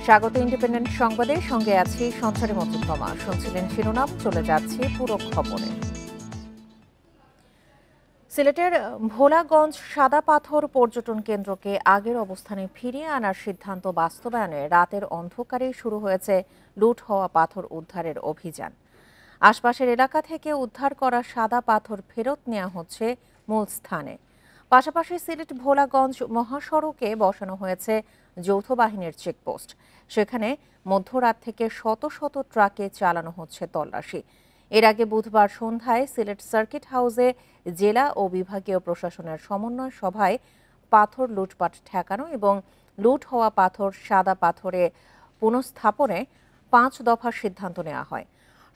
স্বাগত ইন্ডিপেন্ডেন্ট সংবাদের সঙ্গে আছি সঞ্চারী মতুথমা। শুনছিলেন শিরোনাম, চলে যাচ্ছে পুরো খবরে। সিলেটের ভোলাগঞ্জ সাদা পাথর পর্যটন কেন্দ্রকে আগের অবস্থানে ফিরিয়ে আনার সিদ্ধান্ত বাস্তবায়নে রাতের অন্ধকারেই শুরু হয়েছে লুট হওয়া পাথর উদ্ধারের অভিযান। আশপাশের এলাকা থেকে উদ্ধার করা সাদা পাথর ফেরত নেওয়া হচ্ছে মূল স্থানে। পাশাপাশি সিলেট ভোলাগঞ্জ মহাসড়কে বসানো হয়েছে যৌথ বাহিনীর চেকপোস্ট। সেখানে মধ্যরাত থেকে শত শত ট্রাকে চালানো হচ্ছে তল্লাশি। এর আগে বুধবার সন্ধ্যায় সিলেট সার্কিট হাউসে জেলা ও বিভাগীয় প্রশাসনের সমন্বয় সভায় পাথর লুটপাট ঠেকানো এবং লুট হওয়া পাথর সাদা পাথরে পুনঃস্থাপনে 5 দফার সিদ্ধান্ত নেওয়া হয়।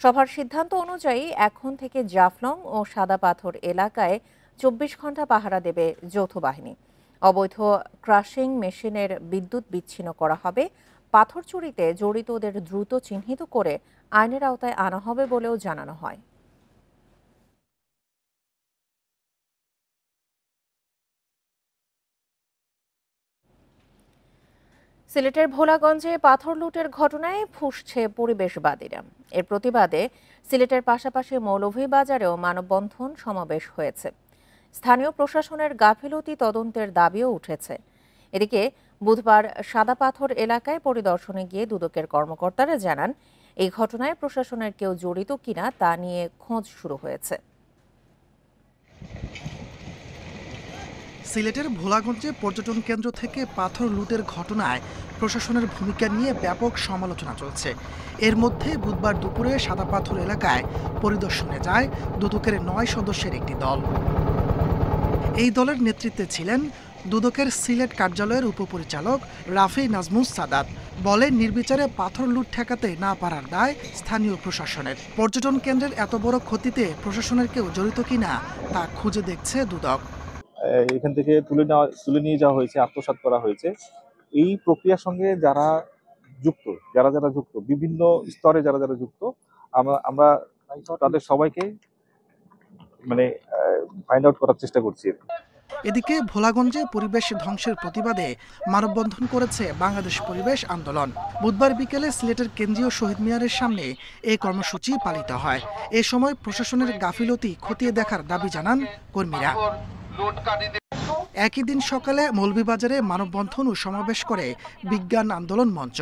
সভার সিদ্ধান্ত অনুযায়ী এখন থেকে জাফলং ও সাদা পাথর এলাকায় 24 ঘন্টা পাহারা দেবে যৌথ বাহিনী। অবৈধ ক্রাশিং মেশিনের বিদ্যুৎ বিচ্ছিন্ন করা হবে। পাথর চুরিতে জড়িতদের দ্রুত চিহ্নিত করে আইনের আওতায় আনা হবে বলেও জানানো হয়। সিলেটের ভোলাগঞ্জে পাথর লুটের ঘটনায় ফুঁসছে পরিবেশবাদীরা। এর প্রতিবাদে সিলেটের পাশাপাশি মৌলভীবাজারেও মানববন্ধন সমাবেশ হয়েছে। স্থানীয় প্রশাসনের গাফিলতি তদন্তের দাবিও উঠেছে। এদিকে বুধবার সাদা পাথর এলাকায় পরিদর্শনে গিয়ে দুদকের কর্মকর্তারা জানান, এই ঘটনায় প্রশাসনের কেউ জড়িত কিনা তা নিয়ে খোঁজ শুরু হয়েছে। সিলেটের ভোলাগঞ্জে পর্যটন কেন্দ্র থেকে পাথর লুটের ঘটনায় প্রশাসনের ভূমিকা নিয়ে ব্যাপক সমালোচনা চলছে। এর মধ্যে বুধবার দুপুরে সাদা পাথর এলাকায় পরিদর্শনে যায় দুদকের 9 সদস্যের একটি দল। এই দলের নেতৃত্বে ছিলেন দুদকের সিলেট কার্যালয়ের উপপরিচালক রাফি নাজমুস সাদাত। বলেন, নির্বিচারে পাথর লুট ঠেকাতে না পারার দায় স্থানীয় প্রশাসনের। পর্যটন কেন্দ্রের এত বড় ক্ষতিতে প্রশাসনের কেউ জড়িত কিনা তা খুঁজে দেখছে দুদক। এখান থেকে তুলে নিয়ে যাওয়া হয়েছে, আত্মসাৎ করা হয়েছে। এই প্রক্রিয়ার সঙ্গে যারা যুক্ত বিভিন্ন স্তরে যারা যুক্ত, আমরা তাদের সবাইকে ফাইন্ড আউট করার চেষ্টা করছি। এদিকে ভোলাগঞ্জে পরিবেশ ধ্বংসের প্রতিবাদে মানববন্ধন করেছে বাংলাদেশ পরিবেশ আন্দোলন। বুধবার বিকেলে সিলেটের কেন্দ্রীয় শহীদ মিনারের সামনে এই কর্মসূচি পালিত হয়। এ সময় প্রশাসনের গাফিলতি খতিয়ে দেখার দাবি জানান কর্মীরা। একই দিন সকালে মৌলভীবাজারে মানববন্ধন ও সমাবেশ করে বিজ্ঞান আন্দোলন মঞ্চ।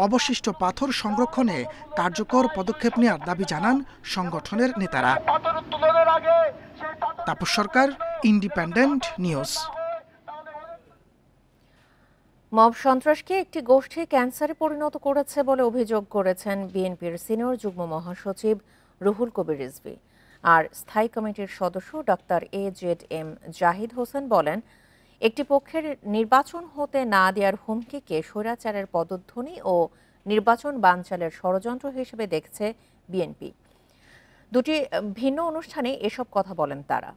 অবশিষ্ট পাথর সংরক্ষণে কার্যকর পদক্ষেপ নেওয়ার দাবি জানান সংগঠনের নেতারা। তাপস সরকার, ইন্ডিপেন্ডেন্ট নিউজ। মব সন্ত্রাসকে একটি গোষ্ঠী ক্যান্সারে পরিণত করেছে বলে অভিযোগ করেছেন বিএনপির সিনিয়র যুগ্ম মহাসচিব রুহুল কবির রিজভী। আর স্থায়ী কমিটির সদস্য ডক্টর AZM জাহিদ হোসেন বলেন, একটি পক্ষের নির্বাচন হতে না দেওয়ার হুমকিকে স্বৈরাচারের পদধ্বনি ও নির্বাচন বানচালের ষড়যন্ত্র হিসেবে দেখছে বিএনপি। দুটি ভিন্ন অনুষ্ঠানে এসব কথা বলেন তারা।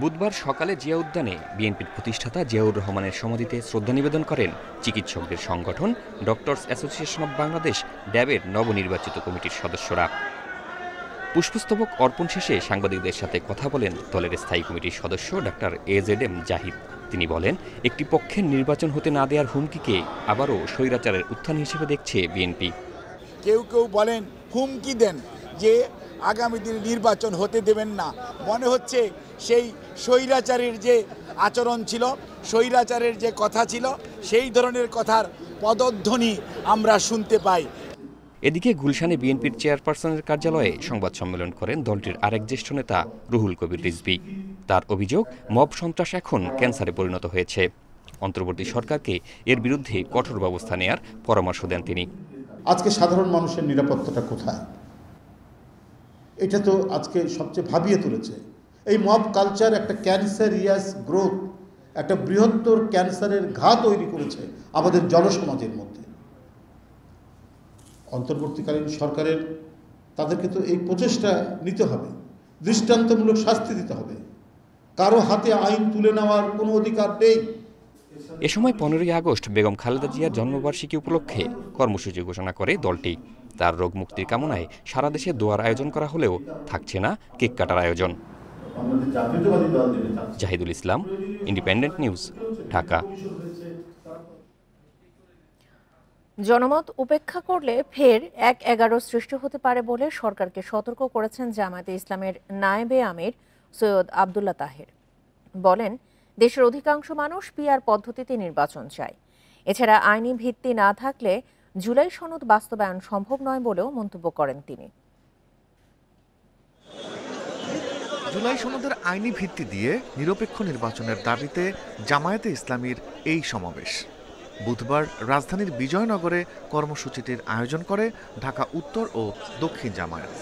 বুধবার সকালে জিয়া উদ্যানে বিএনপির প্রতিষ্ঠাতা জিয়াউর রহমানের সমাধিতে শ্রদ্ধা নিবেদন করেন চিকিৎসকদের সংগঠন ডক্টরস অ্যাসোসিয়েশন অব বাংলাদেশ ড্যাবের নবনির্বাচিত কমিটির সদস্যরা। পুষ্পস্তবক অর্পণ শেষে সাংবাদিকদের সাথে কথা বলেন দলের স্থায়ী কমিটির সদস্য ডক্টর AZM জাহিদ। তিনি বলেন, একটি পক্ষের নির্বাচন হতে না দেওয়ার হুমকিকে আবারও স্বৈরাচারের উত্থান হিসেবে দেখছে বিএনপি। কেউ বলেন, হুমকি দেন যে আগামী দিনে নির্বাচন হতে দেবেন না। মনে হচ্ছে সেই স্বৈরাচারের যে আচরণ ছিল, স্বৈরাচারের যে কথা ছিল, সেই ধরনের কথার পদধ্বনি আমরা শুনতে পাই। এদিকে গুলশানে বিএনপির চেয়ারপারসনের কার্যালয়ে সংবাদ সম্মেলন করেন দলটির আরেক জ্যেষ্ঠ নেতা রুহুল কবির রিজভী। তার অভিযোগ, মব সন্ত্রাস এখন ক্যান্সারে পরিণত হয়েছে। অন্তর্বর্তী সরকারকে এর বিরুদ্ধে কঠোর ব্যবস্থা নেয়ার পরামর্শ দেন তিনি। আজকে সাধারণ মানুষের নিরাপত্তাটা কোথায়? এটা তো আজকে সবচেয়ে ভাবিয়ে তুলেছে। এই মব কালচার একটা ক্যান্সারিয়াস গ্রোথ, একটা বৃহত্তর ক্যান্সারের ঘা তৈরি করেছে আমাদের জনসমাজের মধ্যে। অন্তর্বর্তীকালীন সরকারের তাদেরকে তো এই প্রচেষ্টা নিতে হবে, দৃষ্টান্তমূলক শাস্তি দিতে হবে। কারো হাতে আইন তুলে নেওয়ার কোনো অধিকার নেই। এ সময় 15ই আগস্ট বেগম খালেদা জিয়ার জন্মবার্ষিকী উপলক্ষে কর্মসূচি ঘোষণা করে দলটি। তার রোগ মুক্তির কামনায় সারা দেশে দোয়ার আয়োজন করা হলেও থাকছে না কেক কাটার আয়োজন। আমাদের জাতীয়তাবাদী দল যেটা চাচ্ছে। জাহিদুল ইসলাম, ইন্ডিপেন্ডেন্ট নিউজ, ঢাকা। জনমত উপেক্ষা করলে ফের ১-১১ সৃষ্টি হতে পারে বলে সরকারকে সতর্ক করেছেন জামায়াতে ইসলামের নায়েবে আমির সৈয়দ আব্দুল্লাহ তাহের। বলেন, দেশের অধিকাংশ মানুষ পিআর পদ্ধতিতে নির্বাচন চায়। এছাড়া আইনি ভিত্তি না থাকলে জুলাই সনদ বাস্তবায়ন সম্ভব নয় বলেও মন্তব্য করেন তিনি। জুলাই সনদের আইনি ভিত্তি দিয়ে নিরপেক্ষ নির্বাচনের দাবিতে জামায়াতে ইসলামীর এই সমাবেশ। বুধবার রাজধানীর বিজয়নগরে কর্মসূচিটির আয়োজন করে ঢাকা উত্তর ও দক্ষিণ জামায়াত।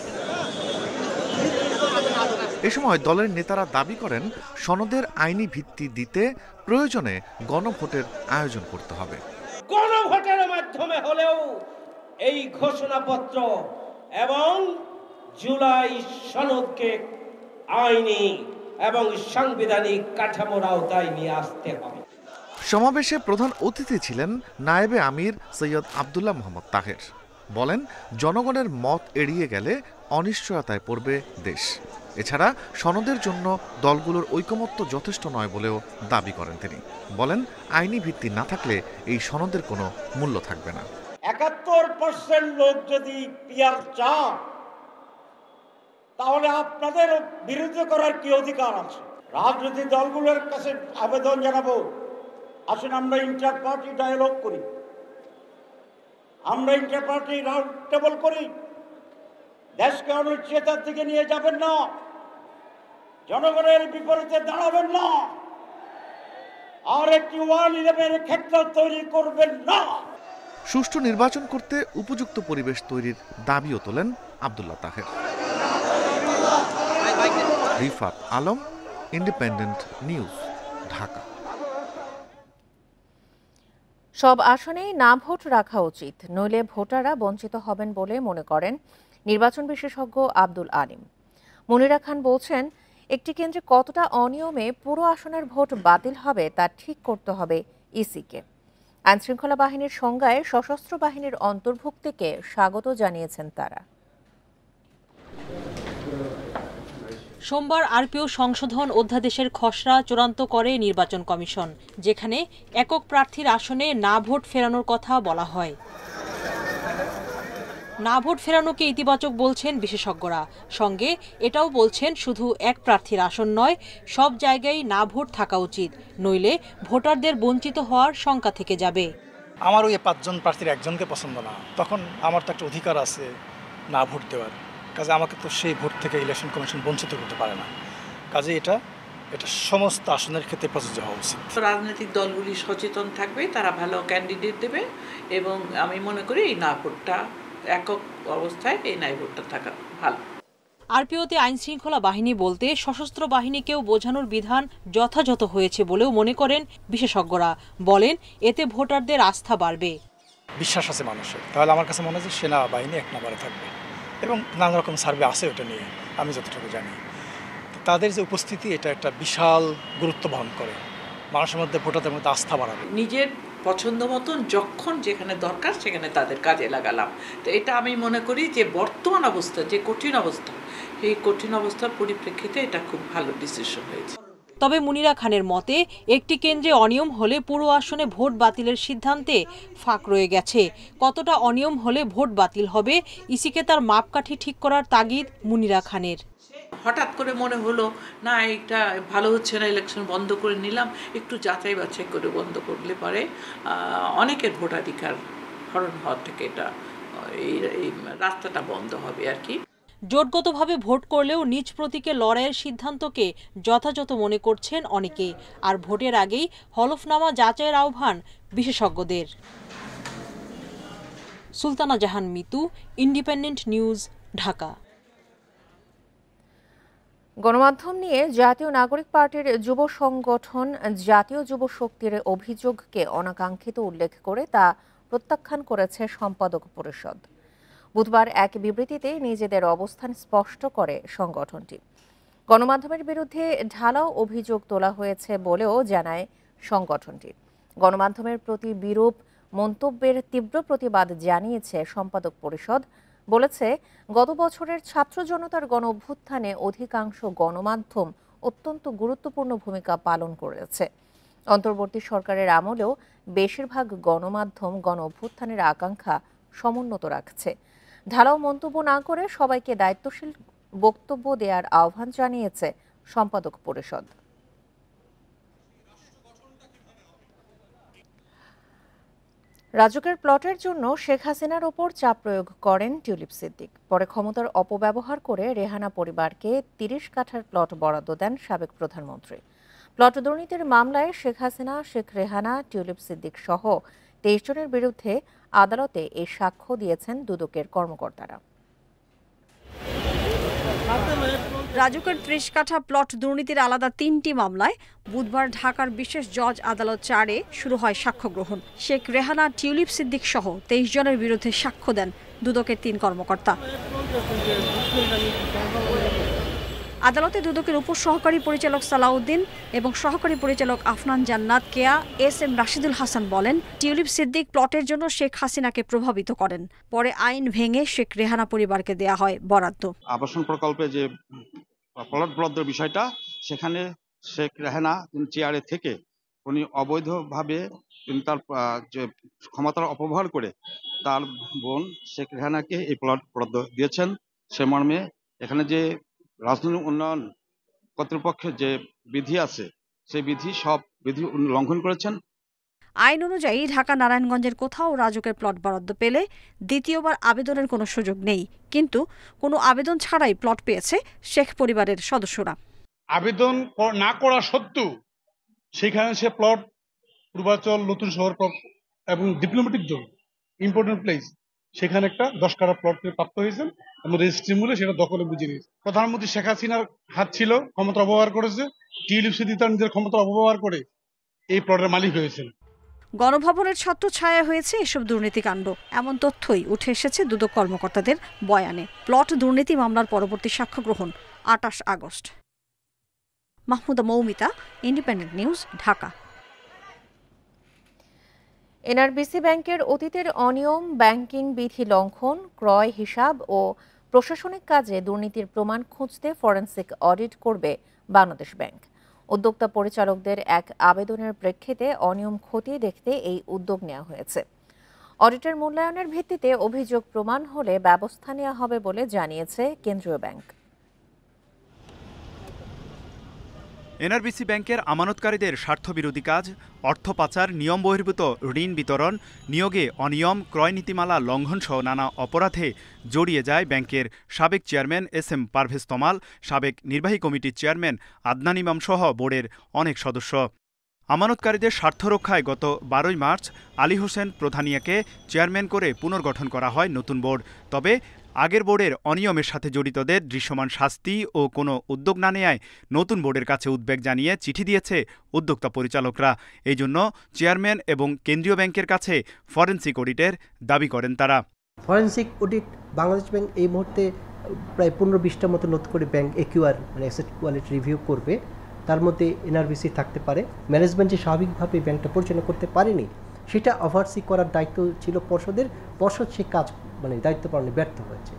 এ সময় দলের নেতারা দাবি করেন, সনদের আইনি ভিত্তি দিতে প্রয়োজনে গণভোটের আয়োজন করতে হবে। গণভোটের মাধ্যমে হলেও এই ঘোষণাপত্র এবং জুলাই সনদকে আইনি এবং সাংবিধানিক কাঠামোর আওতায় নিয়ে আসতে হবে। সমাবেশে প্রধান অতিথি ছিলেন নায়েবে আমির সৈয়দ আব্দুল্লাহ মোহাম্মদ তাহের। বলেন, জনগণের মত এড়িয়ে গেলে অনিশ্চয়তায় পড়বে দেশ। এছাড়া সনদের জন্য দলগুলোর ঐকমত্য যথেষ্ট নয় বলেও দাবি করেন তিনি। বলেন, আইনি ভিত্তি না থাকলে এই সনদের কোনো মূল্য থাকবে না। ৭১% লোক যদি পিআর চান, তাহলে আপনাদের বিরুদ্ধে করার কি অধিকার আছে? রাজনৈতিক দলগুলোর কাছে আবেদন জানাবো, আসুন আমরা ইন্টার পার্টি ডায়ালগ করি, আমরা ইন্টার পার্টি রাউন্ড টেবল করি। দেশকে অনিশ্চয়তার দিকে নিয়ে যাবেন না, জনগণের বিপরীতে দাঁড়াবেন না, আর একটি 111 ক্ষেত্র তৈরি করবেন না। সুষ্ঠু নির্বাচন করতে উপযুক্ত পরিবেশ তৈরির দাবিও তোলেন আব্দুল্লাহ তাহের। Rifat Alam, Independent News, Dhaka. সব আসনেই না ভোট রাখা উচিত, নইলে ভোটাররা বঞ্চিত হবেন বলে মনে করেন নির্বাচন বিশেষজ্ঞ আব্দুল আলিম। মুনিরা খান বলছেন, একটি কেন্দ্রে কতটা অনিয়মে পুরো আসনের ভোট বাতিল হবে তা ঠিক করতে হবে ইসিকে। আইনশৃঙ্খলা বাহিনীর সংজ্ঞায় সশস্ত্র বাহিনীর অন্তর্ভুক্তিকে স্বাগত জানিয়েছেন তারা। সোমবার আরপিও সংশোধন অধ্যাদেশের খসড়া চূড়ান্ত করে নির্বাচন কমিশন, যেখানে একক প্রার্থীর আসনে না ভোট ফেরানোর কথা বলা হয়। না ভোট ফেরানোকে ইতিবাচক বলছেন বিশেষজ্ঞরা। সঙ্গে এটাও বলছেন, শুধু এক প্রার্থীর আসন নয়, সব জায়গায় না ভোট থাকা উচিত, নইলে ভোটারদের বঞ্চিত হওয়ার শঙ্কা থেকে যাবে। আমার ওই 5 জন প্রার্থীর একজনকে পছন্দ না, তখন আমার তো একটা অধিকার আছে না ভোট দেওয়ার। কাজে আমাকে তো সেই ভোট থেকে ইলেকশন কমিশন বঞ্চিত করতে পারে না। কাজে এটা সমস্ত আসনের ক্ষেত্রে প্রযোজ্য হওয়া উচিত। রাজনৈতিক দলগুলি সচেতন থাকবে, তারা ভালো ক্যান্ডিডেট দেবে, এবং আমি মনে করি এই না ভোটটা একক অবস্থায় এই নাই ভোটটা থাকা ভালো। আরপিওতে আইনশৃঙ্খলা বাহিনী বলতে সশস্ত্র বাহিনীকেও বোঝানোর বিধান যথাযথ হয়েছে বলেও মনে করেন বিশেষজ্ঞরা। বলেন, এতে ভোটারদের আস্থা বাড়বে। বিশ্বাস আছে মানুষের, তাহলে আমার কাছে মনে হয় যে সেনাবাহিনী 1 নম্বরে থাকবে, এবং নানা রকম সার্ভে আছে ওটা নিয়ে, আমি যতটুকু জানি। তাদের যে উপস্থিতি, এটা একটা বিশাল গুরুত্ব বহন করে, মানুষের মধ্যে ভোটারদের মধ্যে আস্থা বাড়াবে। নিজের পছন্দ মতন যখন যেখানে দরকার সেখানে তাদের কাজে লাগালাম। তো এটা আমি মনে করি যে বর্তমান অবস্থা, যে কঠিন অবস্থা, এই কঠিন অবস্থার পরিপ্রেক্ষিতে এটা খুব ভালো ডিসিশন হয়েছে। তবে মুনিরা খানের মতে, একটি কেন্দ্রে অনিয়ম হলে পুরো আসনে ভোট বাতিলের সিদ্ধান্তে ফাঁক রয়ে গেছে। কতটা অনিয়ম হলে ভোট বাতিল হবে, ইসিকে তার মাপকাঠি ঠিক করার তাগিদ মুনিরা খানের। হঠাৎ করে মনে হলো না এটা ভালো হচ্ছে না, ইলেকশন বন্ধ করে নিলাম, একটু যাচাই বাছাই করে বন্ধ করলে পরে অনেকের ভোটাধিকার হরণ হওয়ার থেকে এটা এই রাস্তাটা বন্ধ হবে আর কি। জোটগতভাবে ভোট করলেও নিজ প্রতীকে লড়াইয়ের সিদ্ধান্তকে যথাযথ মনে করছেন অনেকে। আর ভোটের আগেই হলফনামা যাচাইয়ের আহ্বান বিশেষজ্ঞদের। সুলতানা জাহান মিতু, ইন্ডিপেন্ডেন্ট নিউজ, ঢাকা। গণমাধ্যম নিয়ে জাতীয় নাগরিক পার্টির যুব সংগঠন জাতীয় যুব শক্তির অভিযোগকে অনাকাঙ্ক্ষিত উল্লেখ করে তা প্রত্যাখ্যান করেছে সম্পাদক পরিষদ। বুধবার এক বিবৃতিতে নিজেদের অবস্থান স্পষ্ট করে সংগঠনটি। গণমাধ্যমের বিরুদ্ধে ঢালাও অভিযোগ তোলা হয়েছে বলেও জানায় সংগঠনটি। গণমাধ্যমের প্রতি বিরূপ মন্তব্যের তীব্র প্রতিবাদ জানিয়েছে সম্পাদক পরিষদ। বলেছে, গত বছরের ছাত্র জনতার গণ অভ্যুত্থানে অধিকাংশ গণমাধ্যম অত্যন্ত গুরুত্বপূর্ণ ভূমিকা পালন করেছে। অন্তর্বর্তী সরকারের আমলেও বেশিরভাগ গণমাধ্যম গণ অভ্যুত্থানের আকাঙ্ক্ষা সমুন্নত রাখছে। ঢালাও মন্তব্য না করে সবাইকে দায়িত্বশীল বক্তব্য দেওয়ার আহ্বান জানিয়েছে সম্পাদক পরিষদ। রাজুকের প্লটের জন্য শেখ হাসিনার ওপর চাপ প্রয়োগ করেন টিউলিপ সিদ্দিক। পরে ক্ষমতার অপব্যবহার করে রেহানা পরিবারকে 30 কাঠার প্লট বরাদ্দ দেন সাবেক প্রধানমন্ত্রী। প্লট দুর্নীতির মামলায় শেখ হাসিনা, শেখ রেহানা, টিউলিপ সিদ্দিক সহ 23 জনের বিরুদ্ধে আদালতে এই সাক্ষ্য দিয়েছেন দুদকের কর্মকর্তারা। রাজুকের 30 কাঠা প্লট দুর্নীতির আলাদা 3টি মামলায় বুধবার ঢাকার বিশেষ জজ আদালত 4-এ শুরু হয় সাক্ষ্য গ্রহণ। শেখ রেহানা, টিউলিপ সিদ্দিক সহ 23 জনের বিরুদ্ধে সাক্ষ্য দেন দুদকের 3 কর্মকর্তা। আদালতে দুদকের উপসহকারী পরিচালক সালাউদ্দিন এবং সহকারী পরিচালক আফনান জান্নাত কেয়া SM রাশিদুল হাসান বলেন, টিউলিপ সিদ্দিক প্লটের জন্য শেখ হাসিনাকে প্রভাবিত করেন। পরে আইন ভেঙে শেখ রেহানা পরিবারকে দেয়া হয় বরাদ্দ। আবাসন প্রকল্পে যে প্লট বরাদ্দের বিষয়টা, সেখানে শেখ রেহানা চেয়ারে থেকে উনি অবৈধভাবে তার যে ক্ষমতার অপব্যবহার করে তার বোন শেখ রেহানাকে এই প্লট বরাদ্দ দিয়েছেন। সে মর্মে এখানে যে রাজনৈতিক উন্নয়ন কর্তৃপক্ষের যে বিধি আছে, সেই সব বিধি লঙ্ঘন করেছেন। আইন অনুযায়ী ঢাকা নারায়ণগঞ্জের কোথাও রাজুকের প্লট বরাদ্দ পেলে দ্বিতীয়বার আবেদনের কোনো সুযোগ নেই, কিন্তু কোনো আবেদন ছাড়াই প্লট পেয়েছে শেখ পরিবারের সদস্যরা। আবেদন না করা সত্ত্বেও সেখানে সে প্লট পূর্বাচল, নতুন শহর এবং ডিপ্লোম্যাটিক জোন, ইম্পর্টেন্ট প্লেস, সেখানে একটা 10 কাঠা প্লট প্রাপ্ত হয়েছেন এবং রেজিস্ট্রি মূল্যে সেটা দখলে বুঝিয়ে নিয়েছে। প্রধানমন্ত্রী শেখ হাসিনার হাত ছিল, ক্ষমতা অপব্যবহার করেছে। টিউলিপ সিদ্দিক তার নিজের ক্ষমতা অপব্যবহার করে এই প্লটের মালিক হয়েছেন। গণভবনের ছত্রছায়া হয়েছে এসব দুর্নীতিকাণ্ড, এমন তথ্যই উঠে এসেছে দুদক কর্মকর্তাদের বয়ানে। প্লট দুর্নীতি মামলার পরবর্তী সাক্ষ্য গ্রহণ 28 August. Mahmuda Moumita, independent News, Dhaka. NRBC ব্যাংকের অতীতের অনিয়ম, ব্যাংকিং বিধি লঙ্ঘন, ক্রয়, হিসাব ও প্রশাসনিক কাজে দুর্নীতির প্রমাণ খুঁজতে ফরেনসিক অডিট করবে বাংলাদেশ ব্যাংক। উদ্যোক্তা পরিচালকদের এক আবেদনের প্রেক্ষিতে অনিয়ম খতিয়ে দেখতে এই উদ্যোগ নেওয়া হয়েছে। অডিটের মূল্যায়নের ভিত্তিতে অভিযোগ প্রমাণ হলে ব্যবস্থা নেওয়া হবে বলে জানিয়েছে কেন্দ্রীয় ব্যাংক। এনআরবিসি ব্যাংকের আমানতকারীদের স্বার্থবিরোধী কাজ, অর্থ পাচার, নিয়ম বহির্ভূত ঋণ বিতরণ, নিয়োগে অনিয়ম, ক্রয় নীতিমালা লঙ্ঘন সহ নানা অপরাধে জড়িয়ে যায় ব্যাংকের সাবেক চেয়ারম্যান SM পারভেজ তমাল, সাবেক নির্বাহী কমিটির চেয়ারম্যান আদনান ইমাম সহ বোর্ডের অনেক সদস্য। আমানতকারীদের স্বার্থ রক্ষায় গত 12 মার্চ আলী হোসেন প্রধানিয়াকে চেয়ারম্যান করে পুনর্গঠন করা হয় নতুন বোর্ড। তবে আগের বোর্ডের অনিয়মের সাথে জড়িতদের দৃশ্যমান শাস্তি ও কোনো উদ্যোগ না নেয়ায় নতুন বোর্ডের কাছে উদ্বেগ জানিয়ে চিঠি দিয়েছে উদ্যোক্তা পরিচালকরা। এই জন্য চেয়ারম্যান এবং কেন্দ্রীয় ব্যাংকের কাছে ফরেনসিক অডিটের দাবি করেন তারা। ফরেনসিক অডিট বাংলাদেশ ব্যাংক এই মুহূর্তে প্রায় 15-20টার মতো নতুন করে ব্যাংক AQR মানে অ্যাসেট কোয়ালিটি রিভিউ করবে। তার মধ্যে এনআরবিসি থাকতে পারে। ম্যানেজমেন্ট যে স্বাভাবিকভাবে ব্যাংকটা পরিচালনা করতে পারেনি, সেটা ওভারসি করার দায়িত্ব ছিল পর্ষদের। পর্ষদ সে কাজ দায়িত্ব পালনে ব্যর্থ হয়েছে।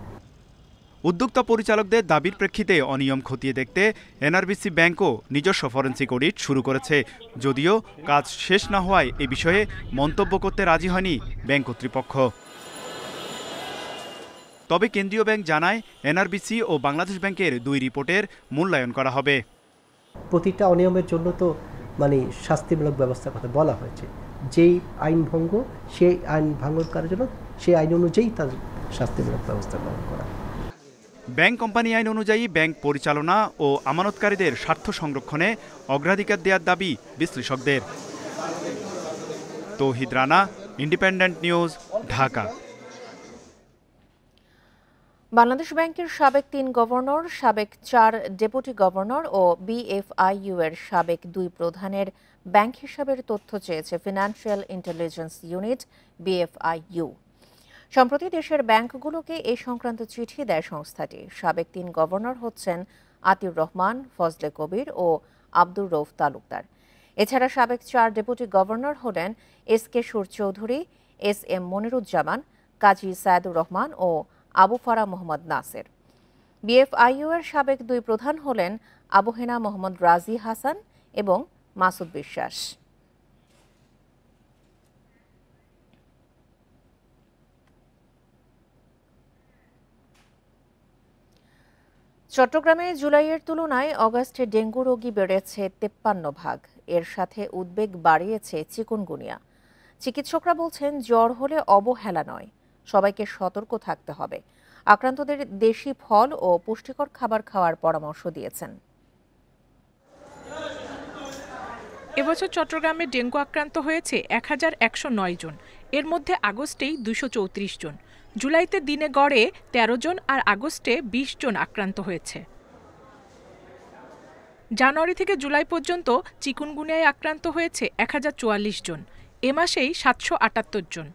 উদ্যোক্তা পরিচালকদের দাবির প্রেক্ষিতে অনিয়ম খতিয়ে দেখতে এনআরবিসি ব্যাংকও নিজস্ব ফরেনসিক অডিট শুরু করেছে। যদিও কাজ শেষ না হওয়ায় এ বিষয়ে মন্তব্য করতে রাজি হয়নি ব্যাংক কর্তৃপক্ষ। তবে কেন্দ্রীয় ব্যাংক জানায়, এনআরবিসি ও বাংলাদেশ ব্যাংকের 2 রিপোর্টের মূল্যায়ন করা হবে। প্রতিটা অনিয়মের জন্য তো শাস্তিমূলক ব্যবস্থার কথা বলা হয়েছে। যেই আইন ভঙ্গ, সেই আইন ভঙ্গের করার জন্য সেই আইন অনুযায়ী তার শাস্তিমূলক ব্যবস্থা গ্রহণ করা। ব্যাংক কোম্পানি আইন অনুযায়ী ব্যাংক পরিচালনা ও আমানতকারীদের স্বার্থ সংরক্ষণে অগ্রাধিকার দেওয়ার দাবি বিশ্লেষকদের। তৌহিদ রানা, ইন্ডিপেন্ডেন্ট নিউজ, ঢাকা। বাংলাদেশ ব্যাংকের সাবেক 3 গভর্নর, সাবেক 4 ডেপুটি গভর্নর ও BFIU এর সাবেক 2 প্রধানের ব্যাংক হিসাবের তথ্য চেয়েছে ফিনান্সিয়াল ইন্টেলিজেন্স ইউনিট BFIU। সম্প্রতি দেশের ব্যাংকগুলোকে এই সংক্রান্ত চিঠি দেয় সংস্থাটি। সাবেক 3 গভর্নর হচ্ছেন আতিউর রহমান, ফজলে কবির ও আব্দুর রউফ তালুকদার। এছাড়া সাবেক 4 ডেপুটি গভর্নর হলেন SK সুর চৌধুরী, SM মনিরুজ্জামান, কাজী সায়েদুর রহমান ও আবু ফারা মোহাম্মদ নাসের। বিএফআইইউ এর সাবেক 2 প্রধান হলেন আবু হেনা মোহাম্মদ রাজি হাসান এবং মাসুদ বিশ্বাস। চট্টগ্রামে জুলাইয়ের তুলনায় অগাস্টে ডেঙ্গু রোগী বেড়েছে 53 ভাগ। এর সাথে উদ্বেগ বাড়িয়েছে চিকুনগুনিয়া। চিকিৎসকরা বলছেন জ্বর হলে অবহেলা নয়, সবাইকে সতর্ক থাকতে হবে। আক্রান্তদের দেশি ফল ও পুষ্টিকর খাবার খাওয়ার পরামর্শ দিয়েছেন। এবছর চট্টগ্রামে ডেঙ্গু আক্রান্ত হয়েছে 1109 জন। এর মধ্যে আগস্টেই 234 জন। জুলাইতে দিনে গড়ে 13 জন আর আগস্টে 20 জন আক্রান্ত হয়েছে। জানুয়ারি থেকে জুলাই পর্যন্ত চিকুনগুনিয়ায় আক্রান্ত হয়েছে 1044 জন। এ মাসেই 778 জন।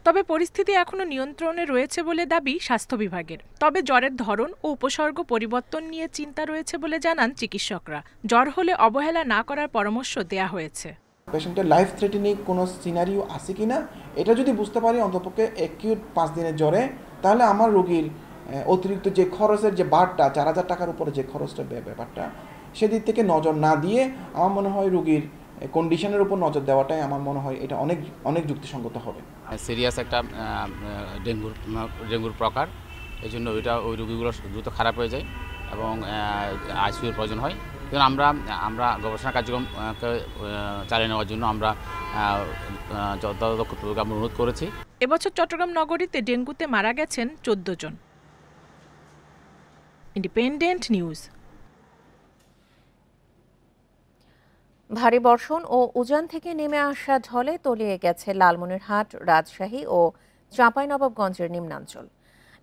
তবে পরিস্থিতি এখনো নিয়ন্ত্রণে রয়েছে বলে দাবি স্বাস্থ্য বিভাগের। তবে জ্বরের ধরন ও উপসর্গ পরিবর্তন নিয়ে চিন্তা রয়েছে বলে জানান চিকিৎসকরা। জ্বর হলে অবহেলা না করার পরামর্শ দেয়া হয়েছে। পেশেন্টের লাইফ থ্রেটেনিং কোনো সিনারিও আছে কিনা এটা যদি বুঝতে পারি অন্তপক্ষে অ্যাকিউট 5 দিনের জ্বরে, তাহলে আমার রোগীর অতিরিক্ত যে খরচের যে বারটা 4000 টাকার উপরে যে খরচটা ব্যাপারটা সেদিক থেকে নজর না দিয়ে আমার মনে হয় রোগীর কন্ডিশনের উপর নজর দেওয়াটাই আমার মনে হয় এটা অনেক যুক্তিসঙ্গত হবে। সিরিয়াস একটা ডেঙ্গুর প্রকার, এই জন্য ওই রোগীগুলো দ্রুত খারাপ হয়ে যায় এবং আইসিইউর প্রয়োজন হয়। কিন্তু আমরা গবেষণা কার্যক্রম চালিয়ে নেওয়ার জন্য আমরা যথাযথ প্রোগ্রাম অনুরোধ করেছি। এবছর চট্টগ্রাম নগরীতে ডেঙ্গুতে মারা গেছেন 14 জন। Independent news. ভারী বর্ষণ ও উজান থেকে নেমে আসা ঢলে তলিয়ে গেছে লালমনিরহাট, রাজশাহী ও চাঁপাইনবাবগঞ্জের নিম্নাঞ্চল।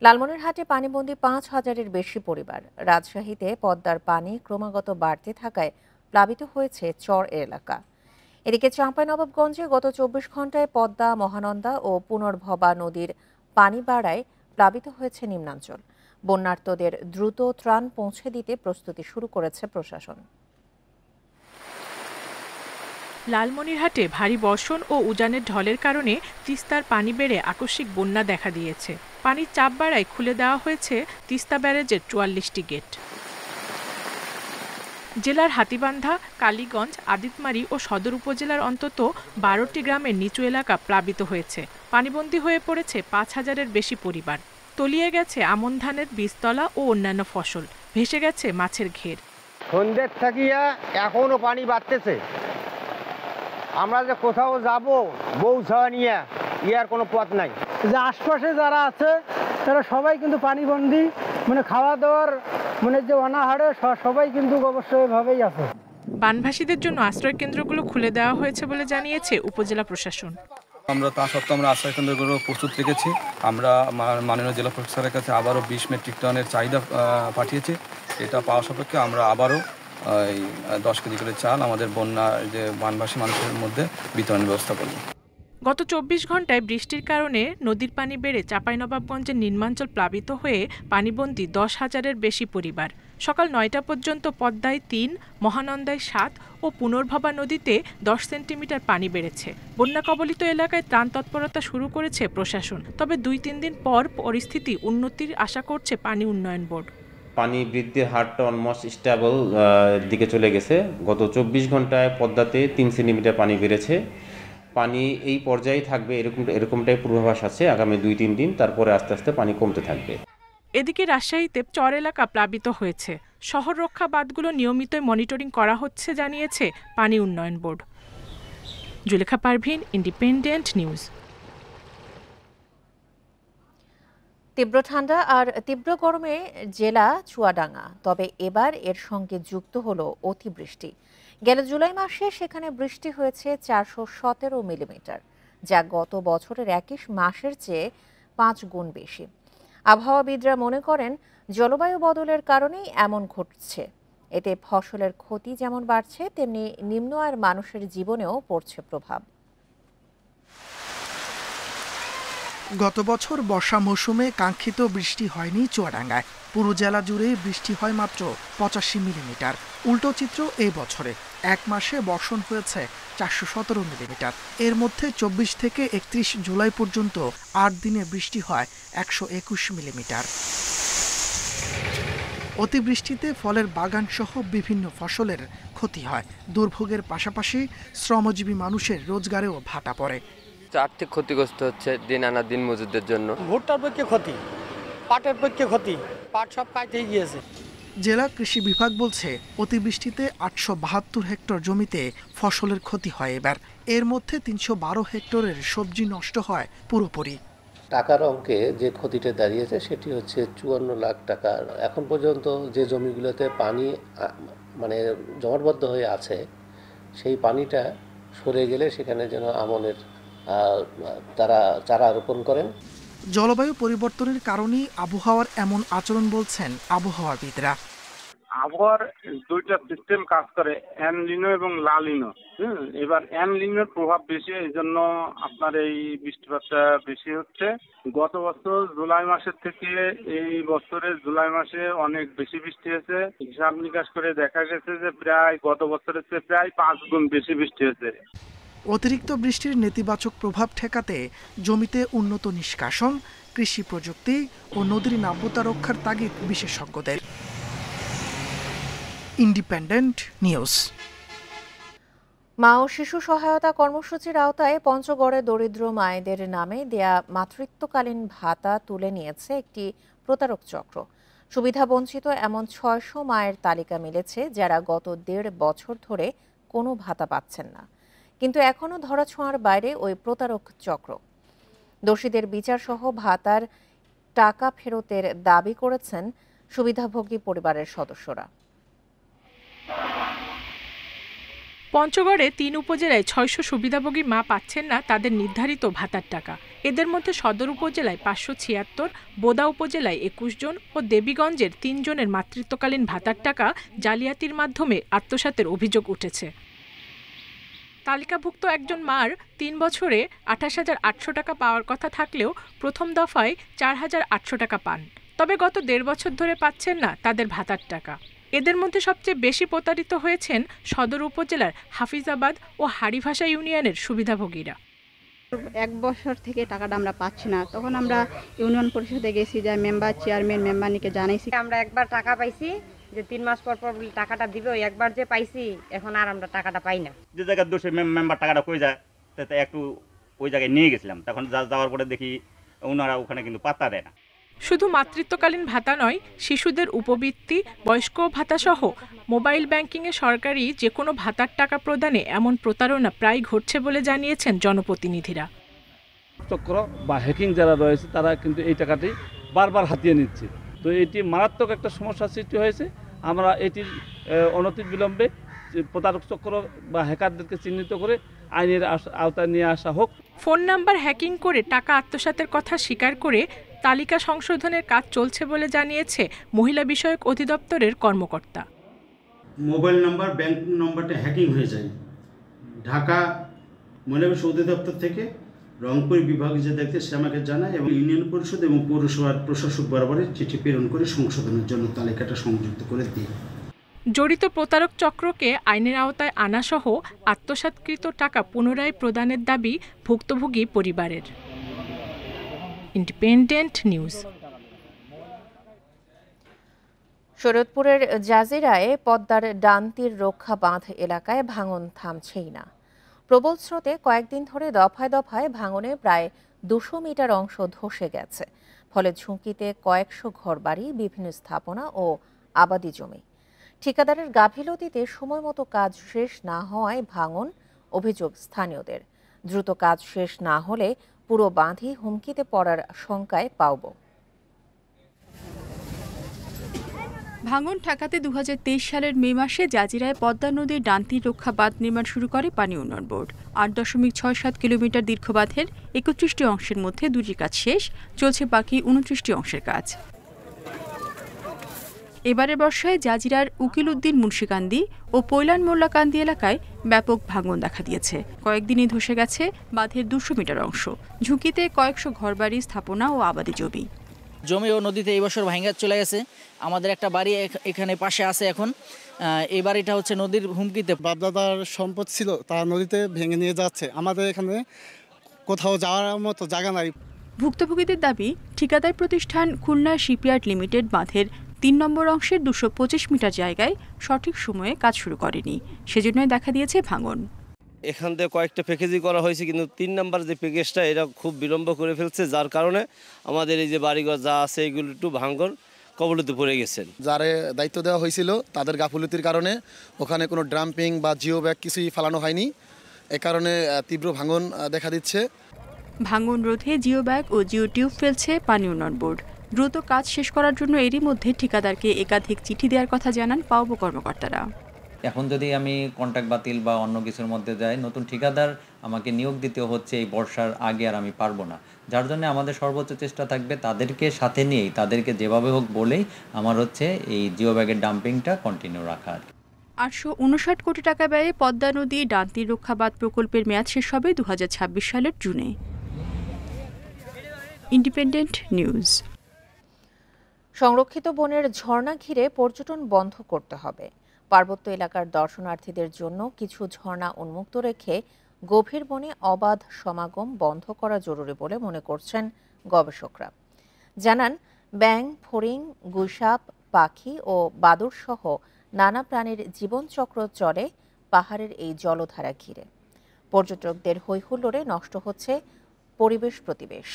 লালমনিরহাটে পানিবন্দী 5000-এর বেশি পরিবার। রাজশাহীতে পদ্মার পানি ক্রমাগত বাড়তে থাকায় প্লাবিত হয়েছে চর এলাকা। এদিকে চাঁপাইনবাবগঞ্জে গত 24 ঘন্টায় পদ্মা, মহানন্দা ও পুনর্ভবা নদীর পানি বাড়ায় প্লাবিত হয়েছে নিম্নাঞ্চল। বন্যার্তদের দ্রুত ত্রাণ পৌঁছে দিতে প্রস্তুতি শুরু করেছে প্রশাসন। লালমনিরহাটে ভারী বর্ষণ ও উজানের ঢলের কারণে তিস্তার পানি বেড়ে আকস্মিক বন্যা দেখা দিয়েছে। পানির চাপ বাড়ায় খুলে দেওয়া হয়েছে তিস্তা ব্যারেজের 44টি গেট। জেলার হাতীবান্ধা, কালীগঞ্জ, আদিতমারি ও সদর উপজেলার অন্তত 12টি গ্রামের নিচু এলাকা প্লাবিত হয়েছে। পানিবন্দী হয়ে পড়েছে 5000-এর বেশি পরিবার। তলিয়ে গেছে আমন ধানের বীজতলা ও অন্যান্য ফসল। ভেসে গেছে মাছের ঘের। সন্ধ্যের থাকিয়া এখনো পানি বাড়তেছে। আমরা যে কোথাও যাব বউ ছাওয়া নিয়ে ইয়ার কোনো পথ নাই। যে আশপাশে যারা আছে তারা সবাই কিন্তু পানিবন্দী, মানে খাওয়া দাওয়ার যে অনাহারে সবাই কিন্তু অবশ্যই এভাবেই আছে। বানভাসীদের জন্য আশ্রয় কেন্দ্রগুলো খুলে দেওয়া হয়েছে বলে জানিয়েছে উপজেলা প্রশাসন। আমরা তা সত্ত্বেও আমরা আশ্রয় কেন্দ্রগুলো প্রস্তুত রেখেছি। আমরা মাননীয় জেলা প্রশাসকের কাছে আবারও 20 মেট্রিক টনের চাহিদা পাঠিয়েছি। এটা পাওয়া সাপেক্ষে আমরা আবারও 10 কেজি করে চাল আমাদের বন্যা যে বানভাসী মানুষের মধ্যে বিতরণের ব্যবস্থা করব। গত 24 ঘন্টায় বৃষ্টির কারণে নদীর পানি বেড়ে চাঁপাইনবাবগঞ্জের নিম্নাঞ্চল প্লাবিত হয়ে পানিবন্দী 10,000-এর বেশি পরিবার। সকাল 9টা পর্যন্ত পদ্মায় 3, মহানন্দায় 7 ও পুনর্ভবা নদীতে 10 সেন্টিমিটার পানি বেড়েছে। বন্যা কবলিত এলাকায় ত্রাণ তৎপরতা শুরু করেছে প্রশাসন। তবে 2-3 দিন পর পরিস্থিতি উন্নতির আশা করছে পানি উন্নয়ন বোর্ড। পানি বৃদ্ধির হারটা অলমোস্ট স্টেবল দিকে চলে গেছে। গত 24 ঘন্টায় পদ্মাতে 3 সেন্টিমিটার পানি বেড়েছে। পানি এই পর্যায়ে থাকবে এরকমটাই পূর্বাভাস আছে আগামী 2-3 দিন, তারপরে আস্তে আস্তে পানি কমতে থাকবে। এদিকে রাজশাহীতে চর এলাকা প্লাবিত হয়েছে। শহর রক্ষা বাঁধগুলো নিয়মিত মনিটরিং করা হচ্ছে জানিয়েছে পানি উন্নয়ন board. Zulekha Parvin, Independent News. তীব্র ঠান্ডা আর তীব্র গরমে জেলা চুয়াডাঙ্গা, তবে এবার এর সঙ্গে যুক্ত হলো অতিবৃষ্টি। গেল জুলাই মাসে সেখানে বৃষ্টি হয়েছে 417 মিলিমিটার, যা গত বছরের একই মাসের চেয়ে 5 গুণ বেশি। আবহাওয়াবিদরা মনে করেন জলবায়ু বদলের কারণেই এমন ঘটছে। এতে ফসলের ক্ষতি যেমন বাড়ছে, তেমনি নিম্ন আয়ের মানুষের জীবনেও পড়ছে প্রভাব। গত বছর বর্ষা মৌসুমে কাঙ্ক্ষিত বৃষ্টি হয়নি চুয়াডাঙ্গায়। পুরো জেলা জুড়ে বৃষ্টি হয় মাত্র 85 মিলিমিটার। উল্টো চিত্র এই বছরে এক মাসে বর্ষণ হয়েছে 417 মিলিমিটার। এর মধ্যে 24 থেকে 31 জুলাই পর্যন্ত 8 দিনে বৃষ্টি হয় 121 মিলিমিটার। অতিবৃষ্টিতে ফলের বাগান সহ বিভিন্ন ফসলের ক্ষতি হয়। দুর্ভোগের পাশাপাশি শ্রমজীবী মানুষের রোজগারেও ভাটা পড়ে। আর্থিক ক্ষতিগ্রস্ত হচ্ছে দিন আনা দিন মজুরদের জন্য। ভুট্টার পক্ষে ক্ষতি, পাটের পক্ষে ক্ষতি, পাট সব কাটে গিয়েছে। জেলা কৃষি বিভাগ বলছে অতিবৃষ্টিতে 872 হেক্টর জমিতে ফসলের ক্ষতি হয় এবার। এর মধ্যে 312 হেক্টরের সবজি নষ্ট হয় পুরোপুরি। টাকার অঙ্কে যে ক্ষতিটা দাঁড়িয়েছে সেটি হচ্ছে 54 লাখ টাকা। এখন পর্যন্ত যে জমিগুলোতে পানি জমাটবদ্ধ হয়ে আছে সেই পানিটা সরে গেলে সেখানে যেন আমনের তারা চারা রোপণ করেন। জলবায়ু পরিবর্তনের কারণেই আবহাওয়ার এমন আচরণ বলছেন আবহাওয়াবিদরা। আবহাওয়ার দুইটা সিস্টেম কাজ করে, এনলিনো এবং লালিনো। এবার এনলিনোর প্রভাব বেশি, এই জন্য আপনার এই বৃষ্টিপাতটা বেশি হচ্ছে। গত বছর জুলাই মাসের থেকে এই বছরের জুলাই মাসে অনেক বেশি বৃষ্টি হয়েছে। হিসাব নিকাশ করে দেখা গেছে যে প্রায় গত বছরের চেয়ে প্রায় 5 গুণ বেশি বৃষ্টি হয়েছে। অতিরিক্ত বৃষ্টির নেতিবাচক প্রভাব ঠেকাতে জমিতে উন্নত নিষ্কাশন, কৃষি প্রযুক্তি ও নদীর নাব্যতা রক্ষার তাগিদ বিশেষজ্ঞদের। Independent news. মা ও শিশু সহায়তা কর্মসূচির আওতায় পঞ্চগড়ে দরিদ্র মায়েদের নামে দেয়া মাতৃত্বকালীন ভাতা তুলে নিয়েছে একটি প্রতারক চক্র। সুবিধাবঞ্চিত এমন 600 মায়ের তালিকা মিলেছে যারা গত 1.5 বছর ধরে কোনো ভাতা পাচ্ছেন না, কিন্তু এখনও ধরাছোঁয়ার বাইরে ওই প্রতারক চক্র। দোষীদের বিচার সহ ভাতার টাকা ফেরতের দাবি করেছেন সুবিধাভোগী পরিবারের সদস্যরা। পঞ্চগড়ে 3 উপজেলায় 600 সুবিধাভোগী মা পাচ্ছেন না তাদের নির্ধারিত ভাতার টাকা। এদের মধ্যে সদর উপজেলায় 576, বোদা উপজেলায় 21 জন ও দেবীগঞ্জের 3 জনের মাতৃত্বকালীন ভাতার টাকা জালিয়াতির মাধ্যমে আত্মসাতের অভিযোগ উঠেছে। তালিকাভুক্ত একজন মার 3 বছরে 28,800 টাকা পাওয়ার কথা থাকলেও প্রথম দফায় 4,800 টাকা পান, তবে গত 1.5 বছর ধরে পাচ্ছেন না তাদের ভাতার টাকা। এদের মধ্যে সবচেয়ে বেশি প্রতারিত হয়েছেন সদর উপজেলার হাফিজাবাদ ও হাড়িভাষা ইউনিয়নের সুবিধাভোগীরা। 1 বছর থেকে টাকাটা আমরা পাচ্ছি না, তখন আমরা ইউনিয়ন পরিষদে গেছি, যা মেম্বার চেয়ারম্যান মেম্বারনিকে জানাইছি। আমরা একবার টাকা পাইছি যে 3 মাস পর পর টাকাটা দিবে, ওই একবার যে পাইছি এখন আর আমরা টাকাটা পাই না। যে জায়গায় দোষী মেম্বার টাকাটা কই যায় তাতে একটু ওই জায়গায় নিয়ে গেছিলাম, তখন যাওয়ার পরে দেখি ওনারা ওখানে কিন্তু পাত্তা দেয় না। শুধু মাতৃত্বকালীন ভাতা নয়, শিশুদের উপবৃত্তি, বয়স্ক ভাতা সহ মোবাইল ব্যাংকিংয়ে সরকারি যে কোনো ভাতার টাকা প্রদানে এমন প্রতারণা প্রায় ঘটছে বলে জানিয়েছেন জনপ্রতিনিধিরা। চক্র বা হ্যাকিং যারা রয়েছে তারা কিন্তু এই টাকাটি বারবার হাতিয়ে নিচ্ছে। তো এটি মারাত্মক একটা সমস্যার সৃষ্টি হয়েছে। আমরা এটির অনতিবিলম্বে প্রতারক চক্র বা হ্যাকারদেরকে চিহ্নিত করে আইনের আওতায় নিয়ে আসা হোক। ফোন নাম্বার হ্যাকিং করে টাকা আত্মসাতের কথা স্বীকার করে তালিকা সংশোধনের কাজ চলছে বলে জানিয়েছে মহিলা বিষয়ক অধিদপ্তরের কর্মকর্তা। মোবাইল নাম্বার, ব্যাংক নাম্বারটা হ্যাকিং হয়ে যায়। ঢাকা মহিলা বিষয়ক অধিদপ্তর থেকে রংপুর বিভাগে যে দেখতে সে আমাকে জানায় এবং ইউনিয়ন পরিষদ এবং পৌরসভার প্রশাসক বরাবরে চিঠি প্রেরণ করে সংশোধনের জন্য তালিকাটা সংযুক্ত করে দিই। জড়িত প্রতারক চক্রকে আইনের আওতায় আনা সহ আত্মসাৎকৃত টাকা পুনরায় প্রদানের দাবি ভুক্তভোগী পরিবারের। Independent News. শরীয়তপুরের জাজিরায় পদ্মার ডানতীর রক্ষা বাঁধ এলাকায় ভাঙন থামছেই না। প্রবল স্রোতে কয়েকদিন ধরে দফায় দফায় ভাঙনে প্রায় 200 মিটার অংশ ধসে গেছে। ফলে ঝুঁকিতে কয়েকশো ঘরবাড়ি, বিভিন্ন স্থাপনা ও আবাদি জমি। ঠিকাদারের গাফিলতিতে সময় মতো কাজ শেষ না হওয়ায় ভাঙন, অভিযোগ স্থানীয়দের। দ্রুত কাজ শেষ না হলে পুরো বাঁধই হুমকিতে পড়ার শঙ্কায় পাওব। ভাঙন ঠেকাতে 2023 সালের মে মাসে জাজিরায় পদ্মা নদীর ডানতীর রক্ষা বাঁধ নির্মাণ শুরু করে পানি উন্নয়ন বোর্ড। 8.67 কিলোমিটার দীর্ঘ বাঁধের 31টি অংশের মধ্যে 2টি কাজ শেষ, চলছে বাকি 29টি অংশের কাজ। এবারের বর্ষায় জাজিরার উকিল উদ্দিন মুন্সিকান্দি ও পৈলান মোল্লাকান্দি এলাকায় ব্যাপক ভাঙন দেখা দিয়েছে। কয়েকদিনই ধসে গেছে বাঁধের 200 মিটার অংশ। ঝুঁকিতে কয়েকশো ঘরবাড়ি, স্থাপনা ও আবাদি জমি ও নদীতে এই বছর ভাঙা চলে গেছে। আমাদের একটা বাড়ি এখানে পাশে আছে এখন। এই বাড়িটা হচ্ছে নদীর হুমকিতে। বাপদাদার সম্পদ ছিল, তা নদীতে ভেঙে নিয়ে যাচ্ছে। আমাদের এখানে কোথাও যাওয়ার মতো জায়গা নাই। ভুক্তভোগীদের দাবি, ঠিকাদার প্রতিষ্ঠান খুলনা শিপইয়ার্ড লিমিটেড বাঁধের 3 নম্বর অংশের 225 মিটার জায়গায় সঠিক সময়ে কাজ শুরু করেনি, সেজন্যই দেখা দিয়েছে ভাঙন। এখান থেকে কয়েকটা প্যাকেজই করা হয়েছে, কিন্তু 3 নম্বর যে প্যাকেজটা এটা খুব বিলম্ব করে ফেলছে, যার কারণে আমাদের এই যে বাড়িঘর যা আছে এগুলো একটু ভাঙন কবলিতে পড়ে গেছেন। যারে দায়িত্ব দেওয়া হয়েছিল তাদের গাফিলতির কারণে ওখানে কোনো ড্রাম্পিং বা জিও ব্যাগ কিছুই ফেলানো হয়নি, এ কারণে তীব্র ভাঙন দেখা দিচ্ছে। ভাঙন রোধে জিও ব্যাগ ও জিও টিউব ফেলছে পানি উন্নয়ন বোর্ড। দ্রুত কাজ শেষ করার জন্য এরই মধ্যে ঠিকাদারকে একাধিক চিঠি দেওয়ার কথা জানান পাওবো কর্মকর্তারা। এখন যদি আমি কন্ট্রাক্ট বাতিল বা অন্য কিছুর মধ্যে যাই, নতুন ঠিকাদার আমাকে নিয়োগ দিতে হচ্ছে এই বর্ষার আগে, আর আমি পারবো না। যার জন্য আমাদের সর্বোচ্চ চেষ্টা থাকবে তাদেরকে সাথে নিয়েই, তাদেরকে যেভাবে হোক বলেই আমার হচ্ছে এই জিও ব্যাগের ডাম্পিংটা কন্টিনিউ রাখার। 859 কোটি টাকা ব্যয়ে পদ্মা নদী ডান্তি রক্ষা বাঁধ প্রকল্পের মেয়াদ শেষ হবে 2026 সালের জুনে। Independent news. সংরক্ষিত বনের ঝর্ণা ঘিরে পর্যটন বন্ধ করতে হবে। পার্বত্য এলাকার দর্শনার্থীদের জন্য কিছু ঝর্ণা উন্মুক্ত রেখে গভীর বনে অবাধ সমাগম বন্ধ করা জরুরি বলে মনে করছেন গবেষকরা। জানান, ব্যাঙ, ফড়িং, গুইসাপ, পাখি ও বাদুড় সহ নানা প্রাণীর জীবনচক্র চলে পাহাড়ের এই জলধারা ঘিরে। পর্যটকদের হৈহুল্লোড়ে নষ্ট হচ্ছে পরিবেশ প্রতিবেশ।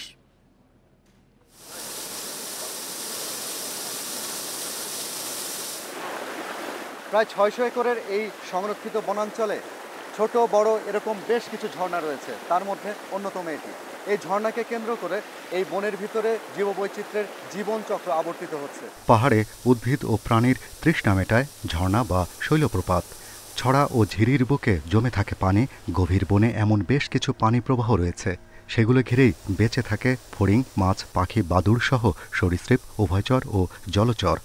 প্রায় 600 একরের এই সংরক্ষিত বনাঞ্চলে ছোট বড় এরকম বেশ কিছু ঝর্ণা রয়েছে, তার মধ্যে অন্যতম এটি। এই ঝর্ণাকে কেন্দ্র করে এই বনের ভিতরে জীববৈচিত্র্যের জীবনচক্র আবর্তিত হচ্ছে। পাহাড়ে উদ্ভিদ ও প্রাণীর তৃষ্ণা মেটায় ঝর্ণা বা শৈলপ্রপাত। ছড়া ও ঝিরির বুকে জমে থাকে পানি। গভীর বনে এমন বেশ কিছু পানি প্রবাহ রয়েছে, সেগুলো ঘিরেই বেঁচে থাকে ফড়িং, মাছ, পাখি, বাদুড় সহ সরীসৃপ, উভয়চর ও জলচর।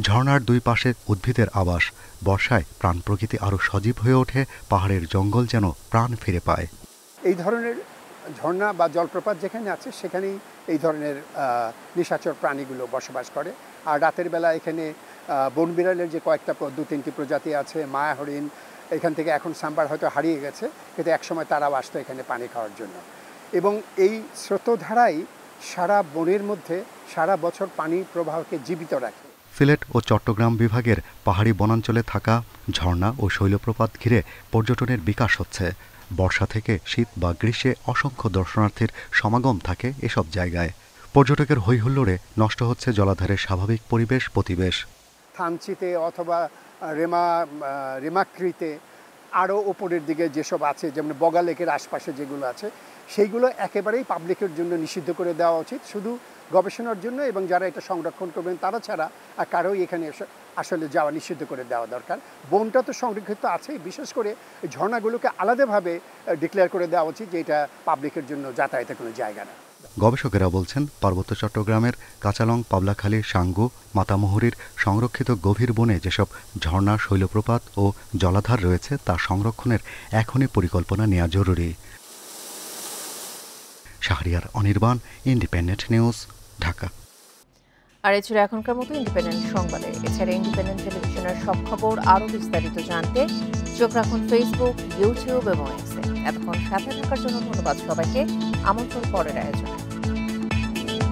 ঝর্ণার দুই পাশে উদ্ভিদের আবাস। বর্ষায় প্রাণ প্রকৃতি আরও সজীব হয়ে ওঠে, পাহাড়ের জঙ্গল যেন প্রাণ ফিরে পায়। এই ধরনের ঝর্ণা বা জলপ্রপাত যেখানে আছে সেখানেই এই ধরনের নিশাচর প্রাণীগুলো বসবাস করে। আর রাতের বেলা এখানে বন বিড়ালের যে কয়েকটা 2-3টি প্রজাতি আছে, মায়া হরিণ, এখান থেকে এখন সাম্বার হয়তো হারিয়ে গেছে, কিন্তু একসময় তারাও আসতো এখানে পানি খাওয়ার জন্য। এবং এই স্রোতধারাই সারা বনের মধ্যে সারা বছর পানির প্রবাহকে জীবিত রাখে। সিলেট ও চট্টগ্রাম বিভাগের পাহাড়ি বনাঞ্চলে থাকা ঝর্ণা ও শৈলপ্রপাত ঘিরে পর্যটনের বিকাশ হচ্ছে। বর্ষা থেকে শীত বা গ্রীষ্মে অসংখ্য দর্শনার্থীর সমাগম থাকে এসব জায়গায়। পর্যটকের হৈহুল্লোড়ে নষ্ট হচ্ছে জলাধারের স্বাভাবিক পরিবেশ। থানচিতে অথবা রেমাক্রিতে আরও ওপরের দিকে যেসব আছে, যেমন বগা লেকের আশপাশে যেগুলো আছে, সেইগুলো একেবারেই পাবলিকের জন্য নিষিদ্ধ করে দেওয়া উচিত, শুধু গবেষণার জন্য, এবং যারা এটা সংরক্ষণ করবেন তারা ছাড়া আর কারোই এখানে আসলে যাওয়া নিষিদ্ধ করে দেওয়া দরকার। বনটা তো সংরক্ষিত আছে, বিশেষ করে ঝর্ণাগুলোকে আলাদাভাবে ডিক্লেয়ার করে দেওয়া উচিত যে এটা পাবলিকের জন্য যাতায়াতের কোনো জায়গা না। গবেষকেরা বলছেন, পার্বত্য চট্টগ্রামের কাঁচালং, পাবলাখালী, সাঙ্গু, মাতামুহুরীর সংরক্ষিত গভীর বনে যেসব ঝর্ণা, শৈলপ্রপাত ও জলাধার রয়েছে তা সংরক্ষণের এখনই পরিকল্পনা নেওয়া জরুরি। Shahriar Anirban, Independent News, Dhaka. আর এ ছিল এখনকার মতো ইন্ডিপেন্ডেন্ট সংবাদে। এছাড়া ইন্ডিপেন্ডেন্ট টেলিভিশনের সব খবর আরও বিস্তারিত জানতে চোখ রাখুন ফেসবুক, ইউটিউব এবং এক্সে। এতক্ষণ সাথে থাকার জন্য ধন্যবাদ সবাইকে। আমন্ত্রণ পরের আয়োজনে।